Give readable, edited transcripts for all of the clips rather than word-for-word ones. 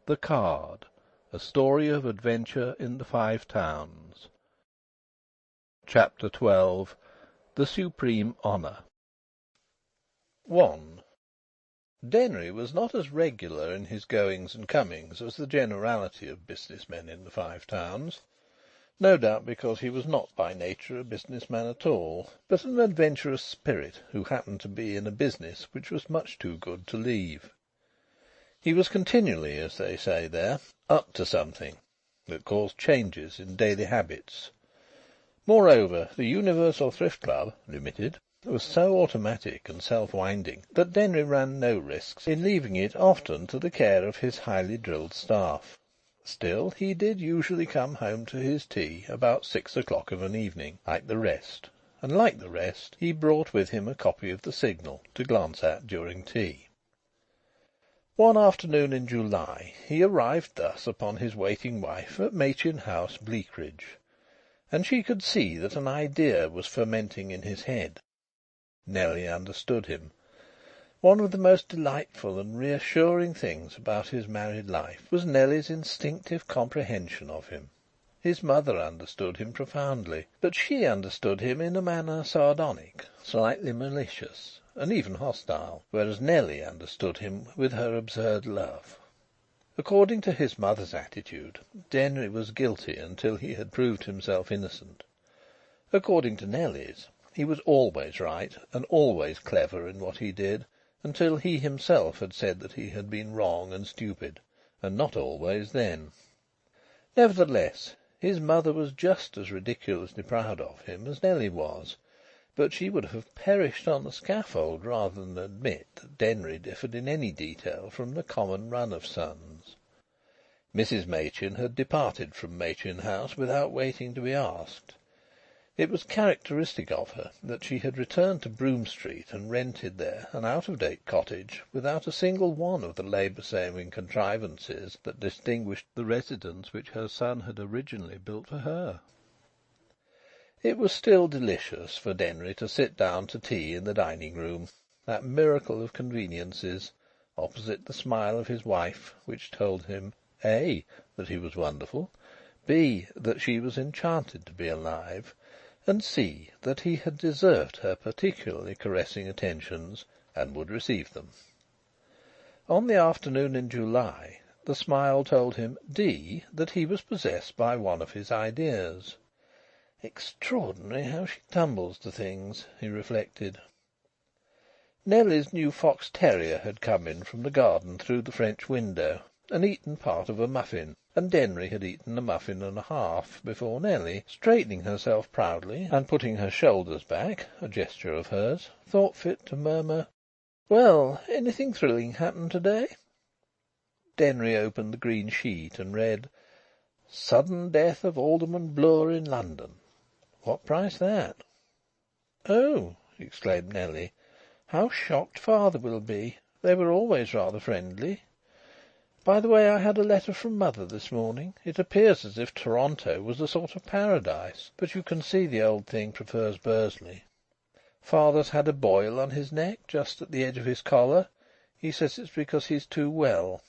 The Card, a story of adventure in the Five Towns. Chapter 12. The Supreme Honour. 1. Denry was not as regular in his goings and comings as the generality of business men in the Five Towns, no doubt because he was not by nature a business man at all, but an adventurous spirit who happened to be in a business which was much too good to leave. He was continually, as they say there, up to something that caused changes in daily habits. Moreover, the Universal Thrift Club (Limited) was so automatic and self-winding that Denry ran no risks in leaving it often to the care of his highly drilled staff. Still, he did usually come home to his tea about 6 o'clock of an evening, like the rest, and like the rest he brought with him a copy of the Signal to glance at during tea. One afternoon in July he arrived thus upon his waiting wife at Machin House, Bleakridge, and she could see that an idea was fermenting in his head. Nellie understood him. One of the most delightful and reassuring things about his married life was Nellie's instinctive comprehension of him. His mother understood him profoundly, but she understood him in a manner sardonic, slightly malicious, and even hostile, whereas Nellie understood him with her absurd love. According to his mother's attitude, Denry was guilty until he had proved himself innocent. According to Nellie's, he was always right and always clever in what he did, until he himself had said that he had been wrong and stupid, and not always then. Nevertheless, his mother was just as ridiculously proud of him as Nellie was, but she would have perished on the scaffold rather than admit that Denry differed in any detail from the common run of sons. Mrs. Machin had departed from Machin House without waiting to be asked. It was characteristic of her that she had returned to Broome Street and rented there an out-of-date cottage without a single one of the labour-saving contrivances that distinguished the residence which her son had originally built for her. It was still delicious for Denry to sit down to tea in the dining-room, that miracle of conveniences, opposite the smile of his wife, which told him A, that he was wonderful, B, that she was enchanted to be alive, and C, that he had deserved her particularly caressing attentions and would receive them. On the afternoon in July the smile told him D, that he was possessed by one of his ideas. Extraordinary how she tumbles to things, he reflected. Nellie's new fox terrier had come in from the garden through the French window and eaten part of a muffin, and Denry had eaten a muffin and a half before Nellie, straightening herself proudly and putting her shoulders back, a gesture of hers, thought fit to murmur, "Well, anything thrilling happened to-day?" Denry opened the green sheet and read, "Sudden death of Alderman Bloor in London. What price that?" "Oh!" exclaimed Nellie. "How shocked father will be. They were always rather friendly. By the way, I had a letter from mother this morning. It appears as if Toronto was a sort of paradise, but you can see the old thing prefers Bursley. Father's had a boil on his neck, just at the edge of his collar. He says it's because he's too well.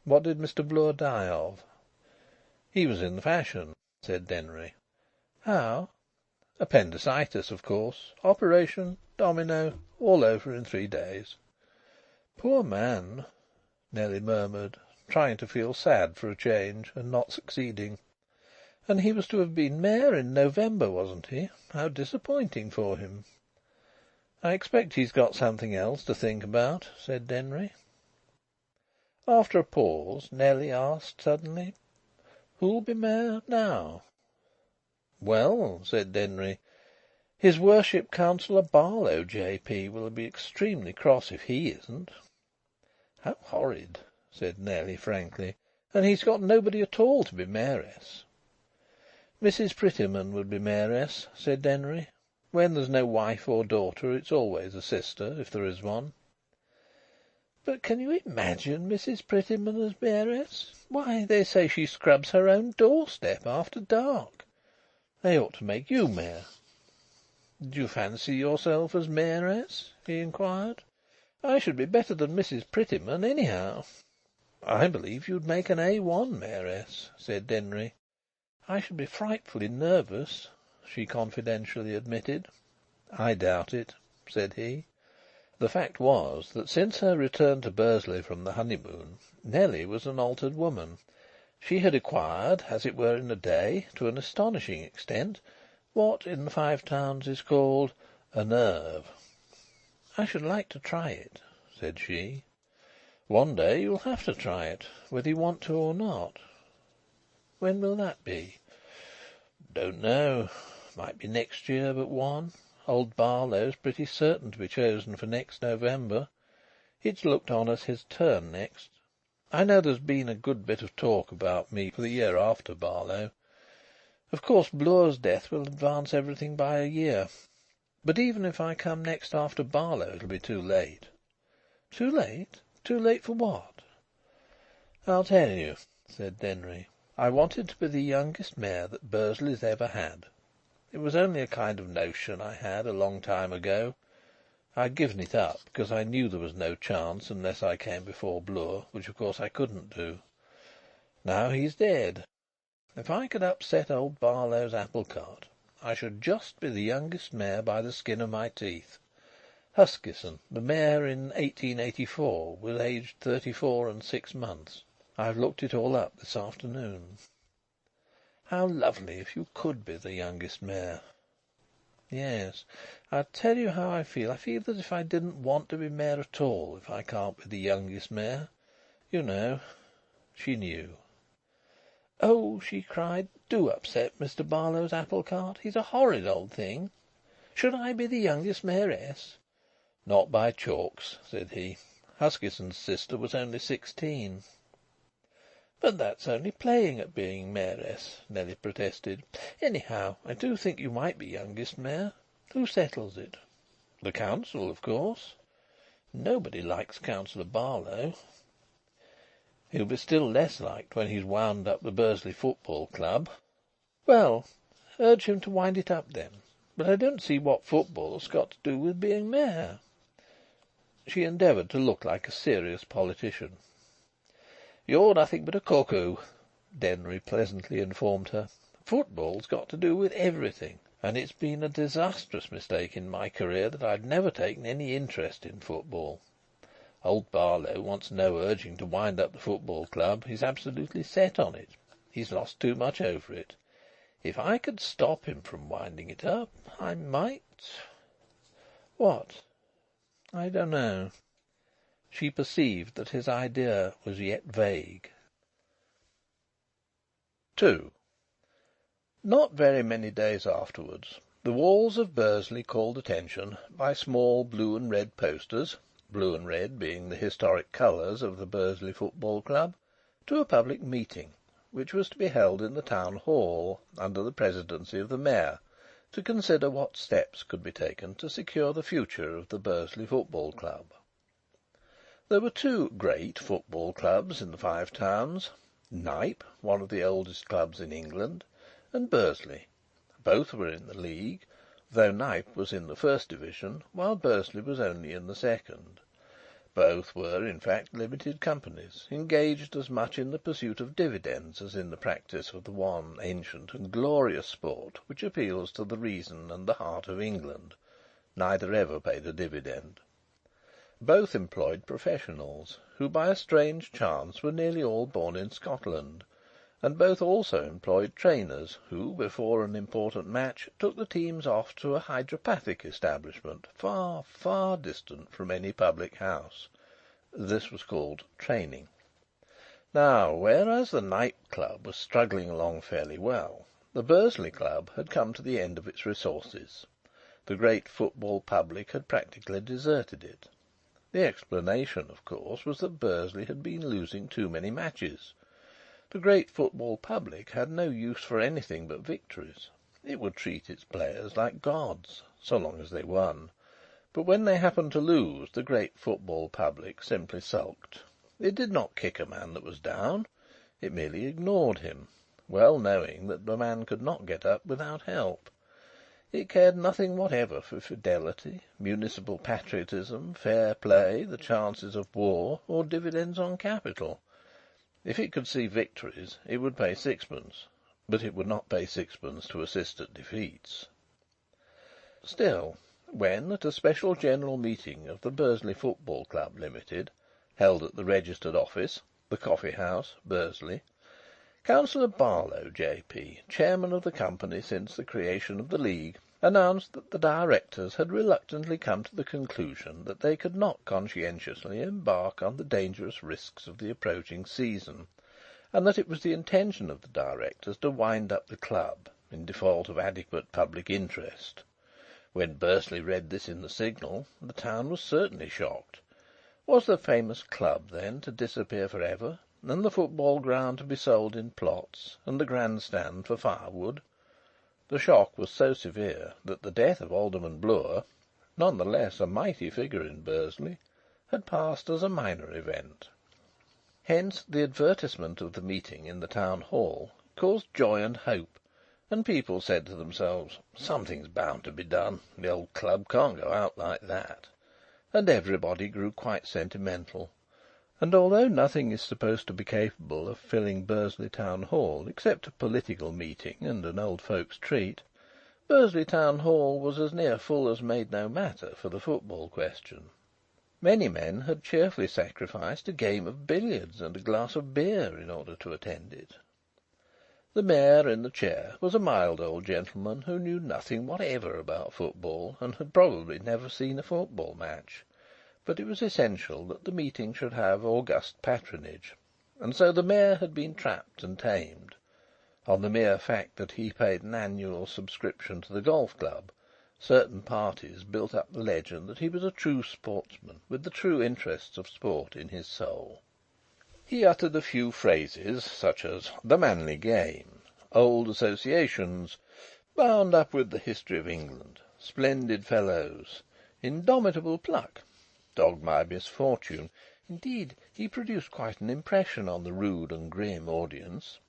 What did Mr. Bloor die of?" "He was in the fashion," said Denry. "How?" "Appendicitis, of course. Operation, domino, all over in 3 days." "Poor man," Nellie murmured, trying to feel sad for a change, and not succeeding. "And he was to have been mayor in November, wasn't he? How disappointing for him." "I expect he's got something else to think about," said Denry. After a pause Nellie asked suddenly, "Who'll be mayor now?" "Well," said Denry, "His Worship Councillor Barlow, J.P., will be extremely cross if he isn't." "How horrid!" said Nellie frankly. "And he's got nobody at all to be mayoress." "Mrs. Prettyman would be mayoress," said Denry. "When there's no wife or daughter, it's always a sister, if there is one." "But can you imagine Mrs. Prettyman as mayoress? Why, they say she scrubs her own doorstep after dark. They ought to make you mayor." "Do you fancy yourself as mayoress?" he inquired. "I should be better than Mrs. Prettyman, anyhow." "I believe you'd make an A1 mayoress," said Denry. "I should be frightfully nervous," she confidentially admitted. "I doubt it," said he. The fact was that since her return to Bursley from the honeymoon, Nellie was an altered woman. She had acquired, as it were in a day, to an astonishing extent, what in the Five Towns is called a nerve. "I should like to try it," said she. "One day you'll have to try it, whether you want to or not." "When will that be?" "Don't know. Might be next year but one. Old Barlow's pretty certain to be chosen for next November. It's looked on as his turn next. I know there's been a good bit of talk about me for the year after Barlow. Of course Bloor's death will advance everything by a year. But even if I come next after Barlow it'll be too late." "Too late? Too late for what?" "I'll tell you," said Denry. "I wanted to be the youngest mayor that Bursley's ever had. It was only a kind of notion I had a long time ago. I'd given it up, because I knew there was no chance unless I came before Bloor, which of course I couldn't do. Now he's dead. If I could upset old Barlow's apple cart, I should just be the youngest mayor by the skin of my teeth. Huskisson, the mayor in 1884, was aged 34 and 6 months. I've looked it all up this afternoon. How lovely if you could be the youngest mayor." "Yes. I'll tell you how I feel. I feel as if I didn't want to be mayor at all if I can't be the youngest mayor. You know." She knew. "Oh!" she cried, "do upset Mr. Barlow's apple cart. He's a horrid old thing. Should I be the youngest mayoress?" "Not by chalks," said he. "Huskisson's sister was only 16." "But that's only playing at being mayoress," Nellie protested. "Anyhow, I do think you might be youngest mayor. Who settles it?" "The council, of course." "Nobody likes Councillor Barlow." "He'll be still less liked when he's wound up the Bursley Football Club." "Well, urge him to wind it up then. But I don't see what football's got to do with being mayor." She endeavoured to look like a serious politician. "You're nothing but a cuckoo," Denry pleasantly informed her. "Football's got to do with everything. And it's been a disastrous mistake in my career that I've never taken any interest in football. Old Barlow wants no urging to wind up the football club. He's absolutely set on it. He's lost too much over it. If I could stop him from winding it up, I might..." "What?" "I don't know." She perceived that his idea was yet vague. 2. Not very many days afterwards, the walls of Bursley called attention by small blue and red posters, blue and red being the historic colours of the Bursley Football Club, to a public meeting, which was to be held in the Town Hall, under the presidency of the Mayor, to consider what steps could be taken to secure the future of the Bursley Football Club. There were two great football clubs in the Five Towns: Knype, one of the oldest clubs in England, and Bursley. Both were in the League, though Knype was in the first division, while Bursley was only in the second. Both were, in fact, limited companies, engaged as much in the pursuit of dividends as in the practice of the one ancient and glorious sport which appeals to the reason and the heart of England. Neither ever paid a dividend. Both employed professionals, who by a strange chance were nearly all born in Scotland, and both also employed trainers who, before an important match, took the teams off to a hydropathic establishment far, far distant from any public house. This was called training. Now, whereas the Knype Club was struggling along fairly well, the Bursley Club had come to the end of its resources. The great football public had practically deserted it. The explanation, of course, was that Bursley had been losing too many matches. The great football public had no use for anything but victories. It would treat its players like gods, so long as they won. But when they happened to lose, the great football public simply sulked. It did not kick a man that was down. It merely ignored him, well knowing that the man could not get up without help. It cared nothing whatever for fidelity, municipal patriotism, fair play, the chances of war, or dividends on capital. If it could see victories, it would pay sixpence, but it would not pay sixpence to assist at defeats. Still, when, at a special general meeting of the Bursley Football Club Limited, held at the registered office, the Coffee House, Bursley, Councillor Barlow, J.P., chairman of the company since the creation of the League, announced that the directors had reluctantly come to the conclusion that they could not conscientiously embark on the dangerous risks of the approaching season, and that it was the intention of the directors to wind up the club, in default of adequate public interest. When Bursley read this in the Signal, the town was certainly shocked. Was the famous club, then, to disappear for ever, and the football ground to be sold in plots, and the grand stand for firewood? The shock was so severe that the death of Alderman Bloor, none the less a mighty figure in Bursley, had passed as a minor event. Hence the advertisement of the meeting in the town hall caused joy and hope, and people said to themselves, "Something's bound to be done. The old club can't go out like that." And everybody grew quite sentimental. And although nothing is supposed to be capable of filling Bursley Town Hall except a political meeting and an old folks' treat, Bursley Town Hall was as near full as made no matter for the football question. Many men had cheerfully sacrificed a game of billiards and a glass of beer in order to attend it. The mayor in the chair was a mild old gentleman who knew nothing whatever about football, and had probably never seen a football match. But it was essential that the meeting should have august patronage, and so the mayor had been trapped and tamed. On the mere fact that he paid an annual subscription to the golf club, certain parties built up the legend that he was a true sportsman, with the true interests of sport in his soul. He uttered a few phrases, such as "the manly game," "old associations," "bound up with the history of England," "splendid fellows," "indomitable pluck," "dogged my misfortune." Indeed, he produced quite an impression on the rude and grim audience.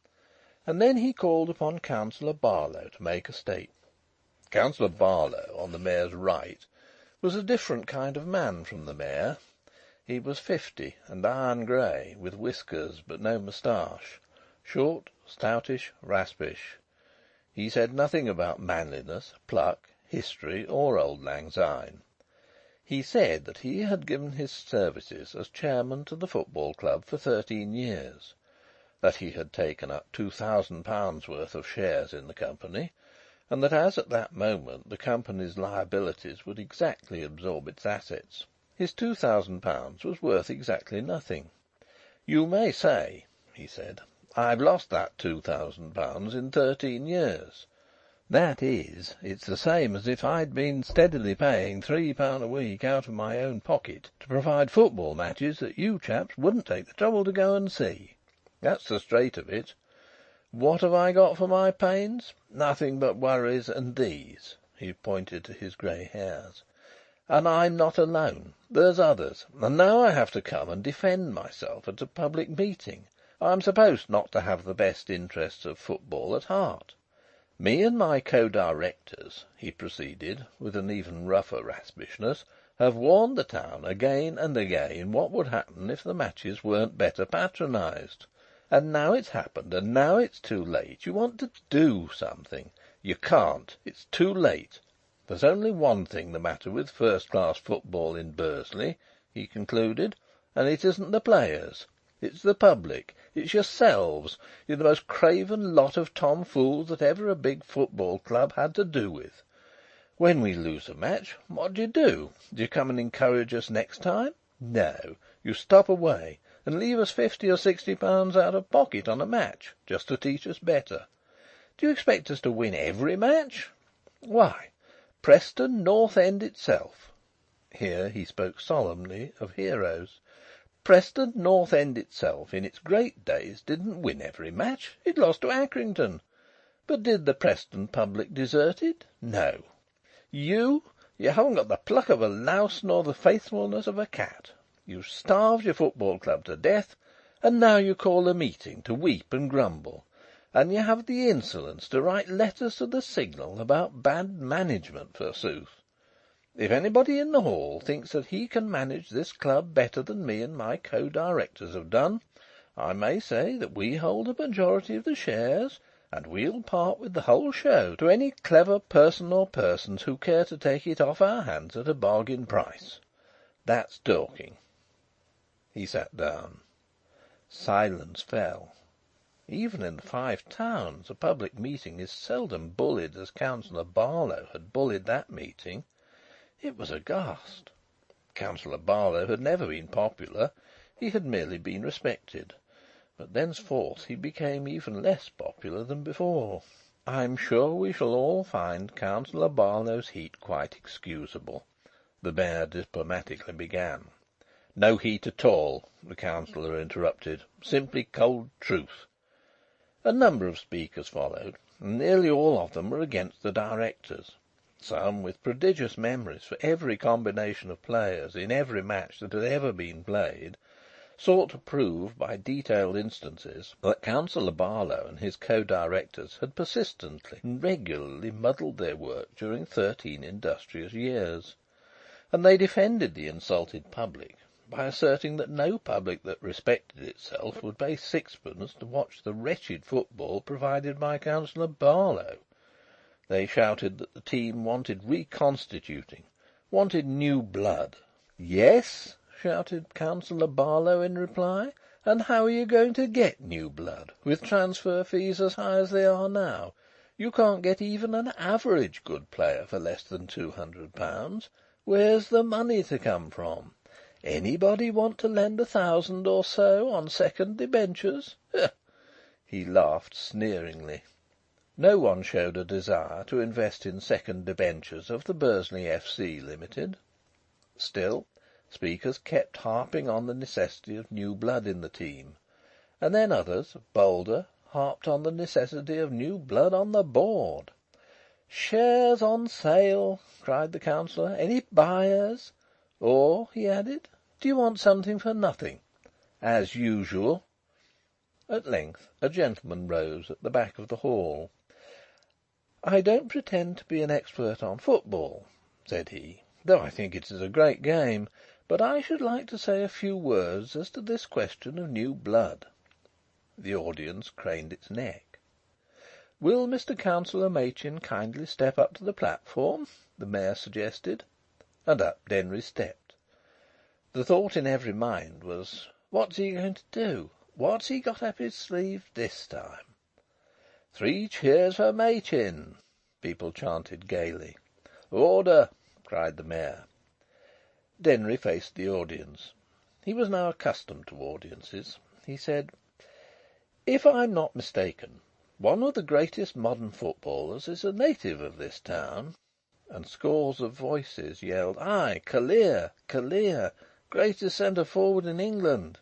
And then he called upon Councillor Barlow to make a statement. Councillor Barlow, on the mayor's right, was a different kind of man from the mayor. He was 50 and iron grey, with whiskers but no moustache, short, stoutish, raspish. He said nothing about manliness, pluck, history, or auld lang syne. He said that he had given his services as chairman to the football club for 13 years, that he had taken up £2,000 worth of shares in the company, and that as at that moment the company's liabilities would exactly absorb its assets, his £2,000 was worth exactly nothing. "You may say," he said, "I've lost that £2,000 in 13 years. That is, it's the same as if I'd been steadily paying £3 a week out of my own pocket to provide football matches that you chaps wouldn't take the trouble to go and see. That's the straight of it. What have I got for my pains? Nothing but worries and these." He pointed to his grey hairs. "And I'm not alone. There's others. And now I have to come and defend myself at a public meeting. I'm supposed not to have the best interests of football at heart. Me and my co-directors," he proceeded, with an even rougher raspishness, "have warned the town again and again what would happen if the matches weren't better patronised. And now it's happened, and now it's too late. You want to do something. You can't. It's too late. There's only one thing the matter with first-class football in Bursley," he concluded, "and it isn't the players. It's the public. It's yourselves. You're the most craven lot of tomfools that ever a big football club had to do with. When we lose a match, what do? Do you come and encourage us next time? No. You stop away and leave us £50 or £60 out of pocket on a match, just to teach us better. Do you expect us to win every match? Why, Preston North End itself," here he spoke solemnly of heroes, "Preston North End itself, in its great days, didn't win every match. It lost to Accrington. But did the Preston public desert it? No. You haven't got the pluck of a louse nor the faithfulness of a cat. You starved your football club to death, and now you call a meeting to weep and grumble. And you have the insolence to write letters to the Signal about bad management, forsooth. If anybody in the hall thinks that he can manage this club better than me and my co-directors have done, I may say that we hold a majority of the shares, and we'll part with the whole show to any clever person or persons who care to take it off our hands at a bargain price. That's talking." He sat down. Silence fell. Even in the Five Towns a public meeting is seldom bullied as Councillor Barlow had bullied that meeting. It was aghast. Councillor Barlow had never been popular. He had merely been respected. But thenceforth he became even less popular than before. "I'm sure we shall all find Councillor Barlow's heat quite excusable," the Mayor diplomatically began. "No heat at all," the Councillor interrupted. "Simply cold truth." A number of speakers followed, and nearly all of them were against the Directors. Some, with prodigious memories for every combination of players in every match that had ever been played, sought to prove by detailed instances that Councillor Barlow and his co-directors had persistently and regularly muddled their work during 13 industrious years. And they defended the insulted public by asserting that no public that respected itself would pay sixpence to watch the wretched football provided by Councillor Barlow. They shouted that the team wanted reconstituting, wanted new blood. "Yes," shouted Councillor Barlow in reply, "and how are you going to get new blood, with transfer fees as high as they are now? You can't get even an average good player for less than £200. Where's the money to come from? Anybody want to lend 1,000 or so on second debentures?" He laughed sneeringly. No one showed a desire to invest in second debentures of the Bursley F.C. Limited. Still, speakers kept harping on the necessity of new blood in the team, and then others, bolder, harped on the necessity of new blood on the board. "Shares on sale!" cried the Councillor. "Any buyers? Or," he added, "do you want something for nothing? As usual." At length a gentleman rose at the back of the hall. "I don't pretend to be an expert on football," said he, "though I think it is a great game. But I should like to say a few words as to this question of new blood." The audience craned its neck. "Will Mr. Councillor Machin kindly step up to the platform?" the Mayor suggested. And up Denry stepped. The thought in every mind was, "What's he going to do? What's he got up his sleeve this time?" "Three cheers for Machin!" people chanted gaily. "Order!" cried the Mayor. Denry faced the audience. He was now accustomed to audiences. He said: "If I'm not mistaken, one of the greatest modern footballers is a native of this town." And scores of voices yelled: "Aye, Callear! Callear! Greatest centre forward in England!"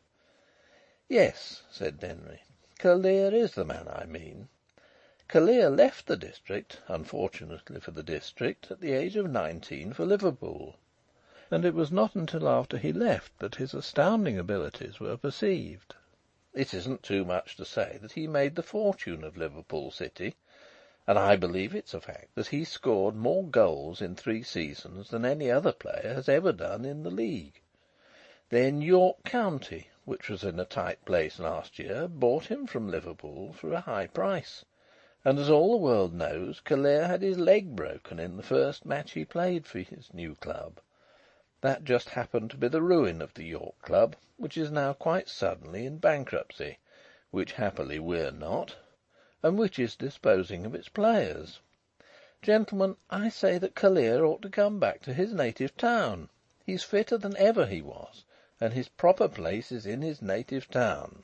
"Yes," said Denry, "Callear is the man I mean. Callear left the district, unfortunately for the district, at the age of 19 for Liverpool. And it was not until after he left that his astounding abilities were perceived. It isn't too much to say that he made the fortune of Liverpool City, and I believe it's a fact that he scored more goals in 3 seasons than any other player has ever done in the league. Then York County, which was in a tight place last year, bought him from Liverpool for a high price, and as all the world knows, Callear had his leg broken in the first match he played for his new club. That just happened to be the ruin of the York Club, which is now quite suddenly in bankruptcy, which happily we're not, and which is disposing of its players. Gentlemen, I say that Callear ought to come back to his native town. He's fitter than ever he was, and his proper place is in his native town."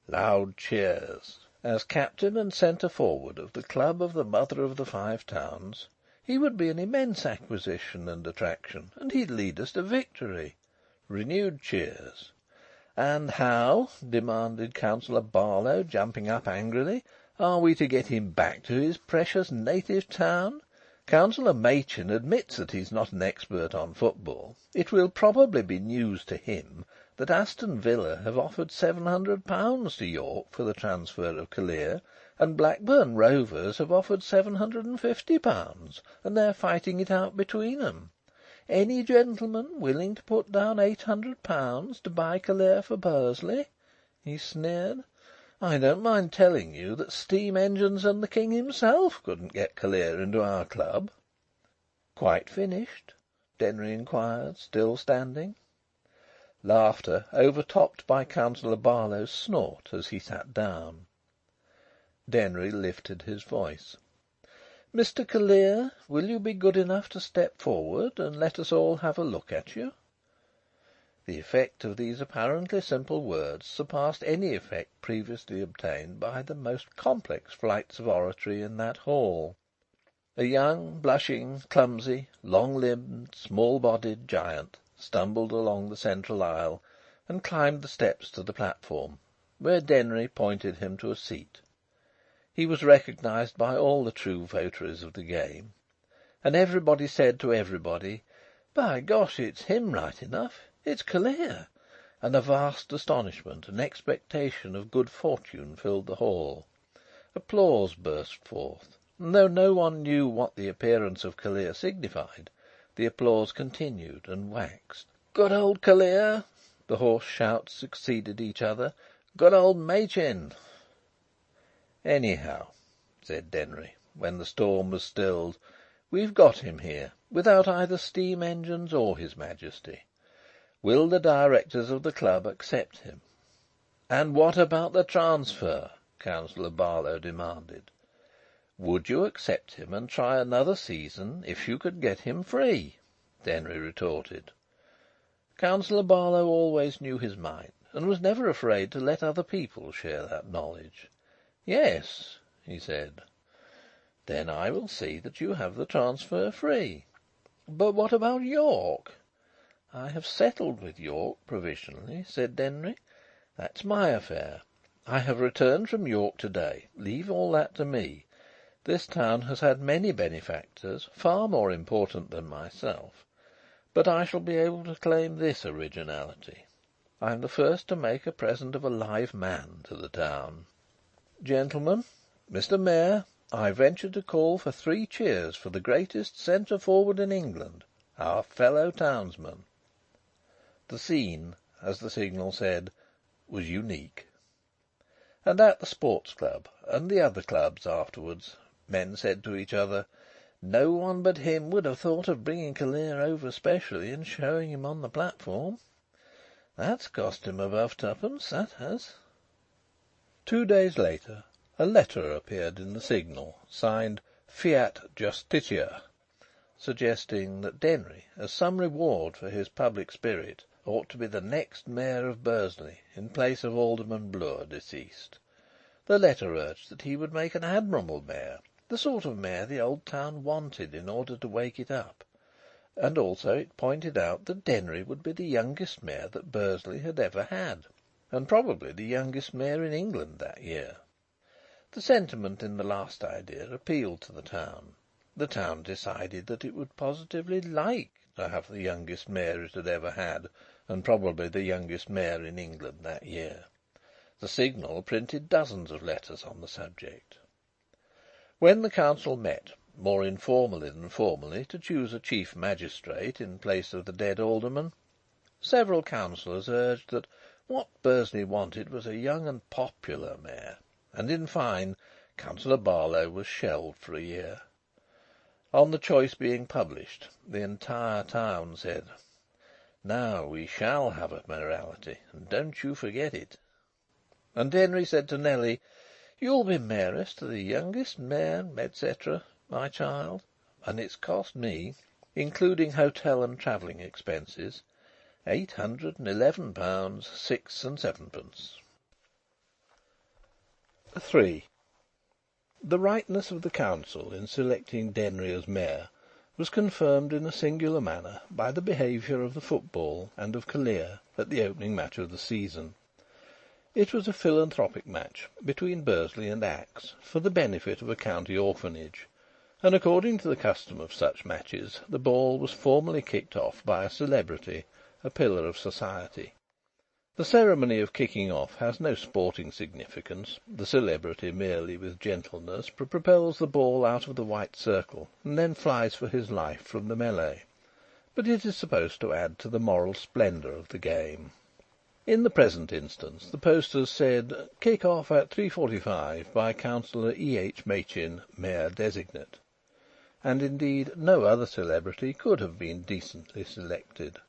Loud cheers. As captain and centre forward of the club of the mother of the Five Towns, he would be an immense acquisition and attraction, and he'd lead us to victory. Renewed cheers. "And how," demanded Councillor Barlow, jumping up angrily, "are we to get him back to his precious native town? Councillor Machin admits that he's not an expert on football. It will probably be news to him that Aston Villa have offered £700 to York for the transfer of Callear, and Blackburn Rovers have offered £750, and they're fighting it out between 'em. Any gentleman willing to put down £800 to buy Callear for Bursley? he sneered. "I don't mind telling you that steam engines and the King himself couldn't get Callear into our club." "Quite finished?" Denry inquired, still standing. Laughter, overtopped by Councillor Barlow's snort as he sat down. Denry lifted his voice. "Mr. Callear, will you be good enough to step forward and let us all have a look at you?" The effect of these apparently simple words surpassed any effect previously obtained by the most complex flights of oratory in that hall. A young, blushing, clumsy, long-limbed, small-bodied giant stumbled along the central aisle and climbed the steps to the platform, where Denry pointed him to a seat. He was recognised by all the true votaries of the game, and everybody said to everybody, "By gosh, it's him right enough. It's Callear!" And a vast astonishment and expectation of good fortune filled the hall. Applause burst forth, and though no one knew what the appearance of Callear signified, the applause continued and waxed. "Good old Callear!" The hoarse shouts succeeded each other. "Good old Machin!" "Anyhow," said Denry, when the storm was stilled, "we've got him here, without either steam engines or His Majesty. Will the directors of the club accept him?" "And what about the transfer?" Councillor Barlow demanded. "Would you accept him and try another season if you could get him free?" Denry retorted. Councillor Barlow always knew his mind, and was never afraid to let other people share that knowledge. "Yes," he said. "Then I will see that you have the transfer free." "But what about York?" "I have settled with York provisionally," said Denry. "That's my affair. I have returned from York to day. Leave all that to me. This town has had many benefactors, far more important than myself, but I shall be able to claim this originality. I am the first to make a present of a live man to the town. Gentlemen, Mr. Mayor, I venture to call for 3 cheers for the greatest centre forward in England, our fellow townsman." The scene, as the Signal said, was unique. And at the Sports Club and the other clubs afterwards, men said to each other, "No one but him would have thought of bringing Callear over specially and showing him on the platform. That's cost him above twopence, that has." 2 days later a letter appeared in the Signal, signed "Fiat Justitia," suggesting that Denry, as some reward for his public spirit, ought to be the next Mayor of Bursley in place of Alderman Bloor, deceased. The letter urged that he would make an admirable Mayor, the sort of Mayor the old town wanted in order to wake it up, and also it pointed out that Denry would be the youngest Mayor that Bursley had ever had, and probably the youngest Mayor in England that year. The sentiment in the last idea appealed to the town. The town decided that it would positively like to have the youngest Mayor it had ever had, and probably the youngest Mayor in England that year. The Signal printed dozens of letters on the subject. When the council met, more informally than formally, to choose a chief magistrate in place of the dead alderman, several councillors urged that what Bursley wanted was a young and popular Mayor, and, in fine, Councillor Barlow was shelved for a year. On the choice being published, the entire town said, "Now we shall have a mayoralty, and don't you forget it." And Denry said to Nellie, "You'll be Mayoress to the youngest Mayor, etc., my child, and it's cost me, including hotel and travelling expenses, £811 6 and 7. 3. The rightness of the Council in selecting Denry as Mayor was confirmed in a singular manner by the behaviour of the football and of Callear at the opening match of the season. It was a philanthropic match between Bursley and Axe for the benefit of a county orphanage, and according to the custom of such matches, the ball was formally kicked off by a celebrity, a pillar of society. The ceremony of kicking off has no sporting significance. The celebrity merely, with gentleness, propels the ball out of the white circle and then flies for his life from the mêlée. But it is supposed to add to the moral splendour of the game. In the present instance the posters said, "Kick off at 3:45 by Councillor E. H. Machin, Mayor Designate," and indeed no other celebrity could have been decently selected.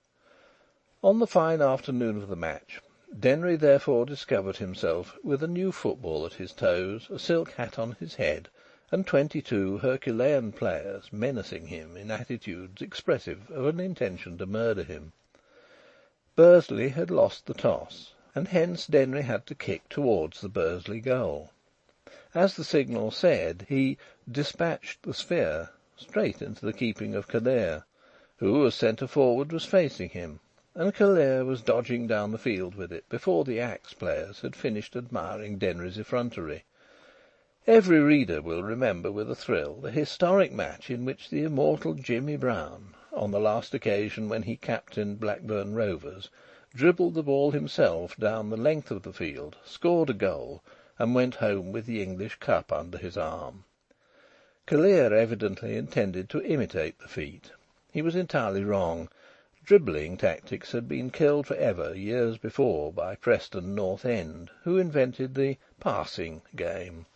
On the fine afternoon of the match, Denry therefore discovered himself with a new football at his toes, a silk hat on his head, and 22 Herculean players menacing him in attitudes expressive of an intention to murder him. Bursley had lost the toss, and hence Denry had to kick towards the Bursley goal. As the signal said, he "dispatched the sphere" straight into the keeping of Callear, who, as centre forward, was facing him, and Callear was dodging down the field with it before the Axe players had finished admiring Denry's effrontery. Every reader will remember with a thrill the historic match in which the immortal Jimmy Brown, on the last occasion when he captained Blackburn Rovers, dribbled the ball himself down the length of the field, scored a goal, and went home with the English Cup under his arm. Callear evidently intended to imitate the feat. He was entirely wrong. Dribbling tactics had been killed for ever years before by Preston North End, who invented the "passing" game.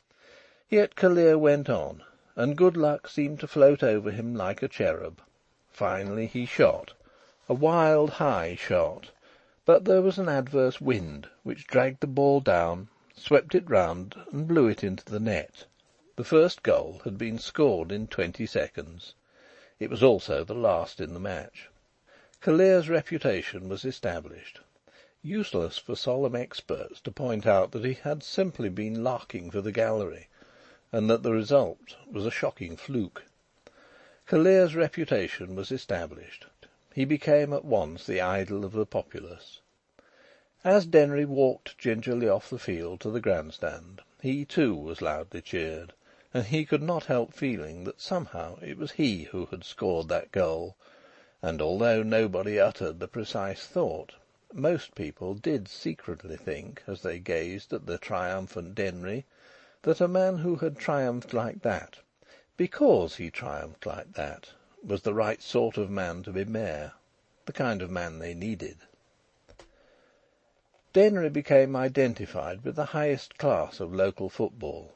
Yet Callear went on, and good luck seemed to float over him like a cherub. Finally he shot, a wild, high shot, but there was an adverse wind which dragged the ball down, swept it round, and blew it into the net. The first goal had been scored in 20 seconds. It was also the last in the match. Callear's reputation was established. Useless for solemn experts to point out that he had simply been larking for the gallery, and that the result was a shocking fluke. Callear's reputation was established. He became at once the idol of the populace. As Denry walked gingerly off the field to the grandstand, he too was loudly cheered, and he could not help feeling that somehow it was he who had scored that goal, and although nobody uttered the precise thought, most people did secretly think, as they gazed at the triumphant Denry, that a man who had triumphed like that, because he triumphed like that, was the right sort of man to be mayor, the kind of man they needed. Denry became identified with the highest class of local football.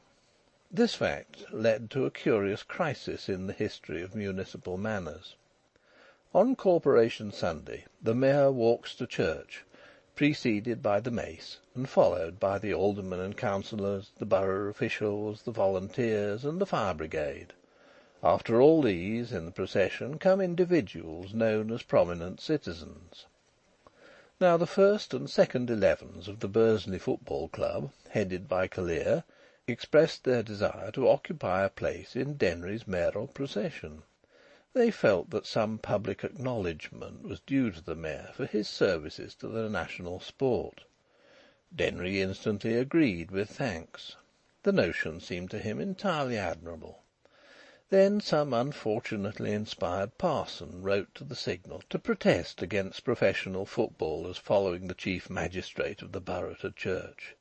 This fact led to a curious crisis in the history of municipal manners. On Corporation Sunday the mayor walks to church, preceded by the mace, and followed by the aldermen and councillors, the borough officials, the volunteers, and the fire brigade. After all these, in the procession, come individuals known as prominent citizens. Now the first and second 11s of the Bursley Football Club, headed by Callear, expressed their desire to occupy a place in Denry's mayoral procession. They felt that some public acknowledgment was due to the mayor for his services to the national sport. Denry instantly agreed with thanks. The notion seemed to him entirely admirable. Then some unfortunately inspired parson wrote to the Signal to protest against professional footballers following the chief magistrate of the borough to church.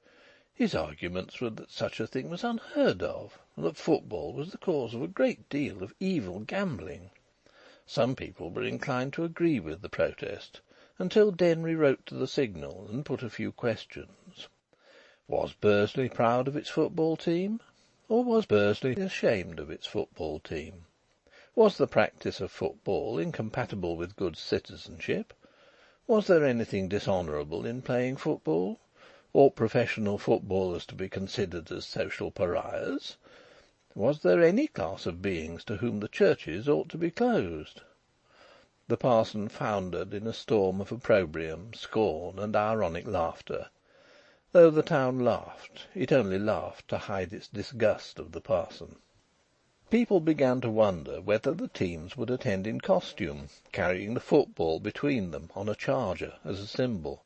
His arguments were that such a thing was unheard of, and that football was the cause of a great deal of evil gambling. Some people were inclined to agree with the protest, until Denry wrote to the Signal and put a few questions. Was Bursley proud of its football team? Or was Bursley ashamed of its football team? Was the practice of football incompatible with good citizenship? Was there anything dishonourable in playing football? Ought professional footballers to be considered as social pariahs? Was there any class of beings to whom the churches ought to be closed? The parson foundered in a storm of opprobrium, scorn, and ironic laughter. Though the town laughed, it only laughed to hide its disgust of the parson. People began to wonder whether the teams would attend in costume, carrying the football between them on a charger as a symbol.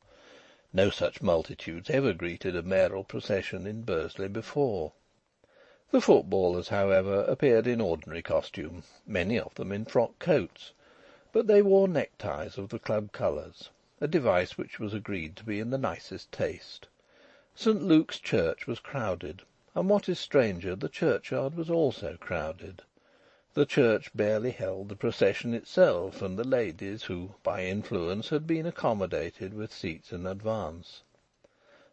No such multitudes ever greeted a mayoral procession in Bursley before. The footballers, however, appeared in ordinary costume, many of them in frock coats, but they wore neckties of the club colours, a device which was agreed to be in the nicest taste. St. Luke's Church was crowded, and what is stranger, the churchyard was also crowded. The church barely held the procession itself, and the ladies, who, by influence, had been accommodated with seats in advance.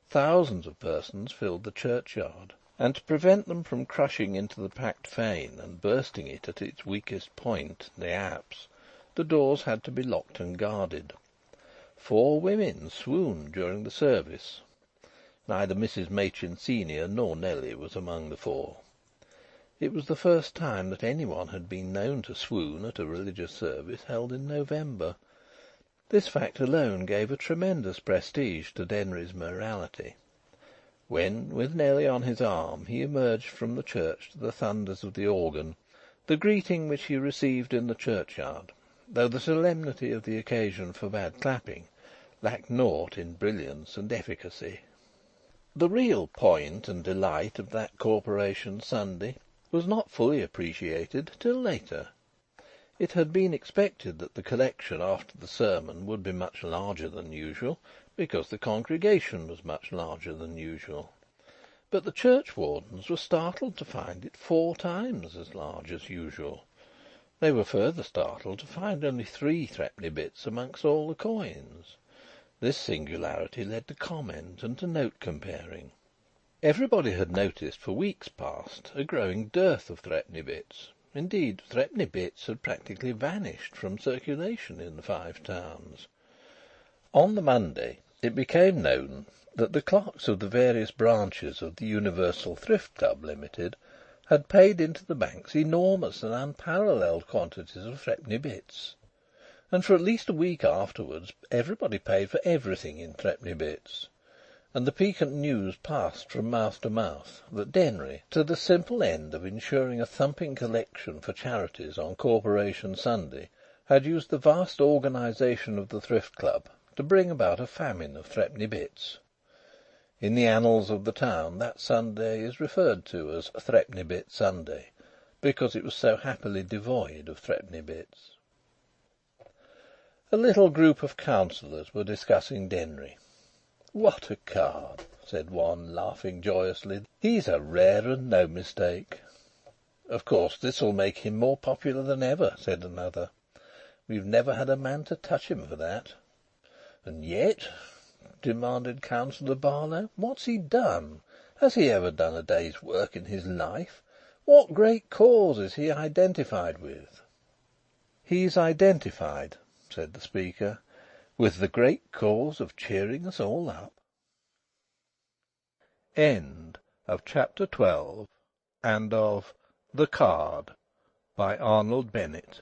Thousands of persons filled the churchyard, and to prevent them from crushing into the packed fane and bursting it at its weakest point, the apse, the doors had to be locked and guarded. 4 women swooned during the service. Neither Mrs. Machin senior nor Nelly was among the 4. It was the first time that anyone had been known to swoon at a religious service held in November. This fact alone gave a tremendous prestige to Denry's morality. When, with Nelly on his arm, he emerged from the church to the thunders of the organ, the greeting which he received in the churchyard, though the solemnity of the occasion forbade clapping, lacked naught in brilliance and efficacy. The real point and delight of that Corporation Sunday was not fully appreciated till later. It had been expected that the collection after the sermon would be much larger than usual, because the congregation was much larger than usual. But the churchwardens were startled to find it 4 times as large as usual. They were further startled to find only 3 threepenny bits amongst all the coins. This singularity led to comment and to note comparing. Everybody had noticed for weeks past a growing dearth of threepenny bits. Indeed, threepenny bits had practically vanished from circulation in the Five Towns. On the Monday it became known that the clerks of the various branches of the Universal Thrift Club Limited had paid into the banks enormous and unparalleled quantities of threepenny bits. And for at least a week afterwards everybody paid for everything in threepenny bits. And the piquant news passed from mouth to mouth that Denry, to the simple end of ensuring a thumping collection for charities on Corporation Sunday, had used the vast organisation of the Thrift Club to bring about a famine of threepenny bits. In the annals of the town that Sunday is referred to as Threepenny Bit Sunday, because it was so happily devoid of threepenny bits. A little group of councillors were discussing Denry. "What a card!" said one, laughing joyously. "He's a rare and no mistake." "Of course this'll make him more popular than ever," said another. "We've never had a man to touch him for that." "And yet," demanded Councillor Barlow, "what's he done? Has he ever done a day's work in his life? What great cause is he identified with?" "He's identified," said the speaker, "with the great cause of cheering us all up." End of Chapter 12 and of The Card by Arnold Bennett.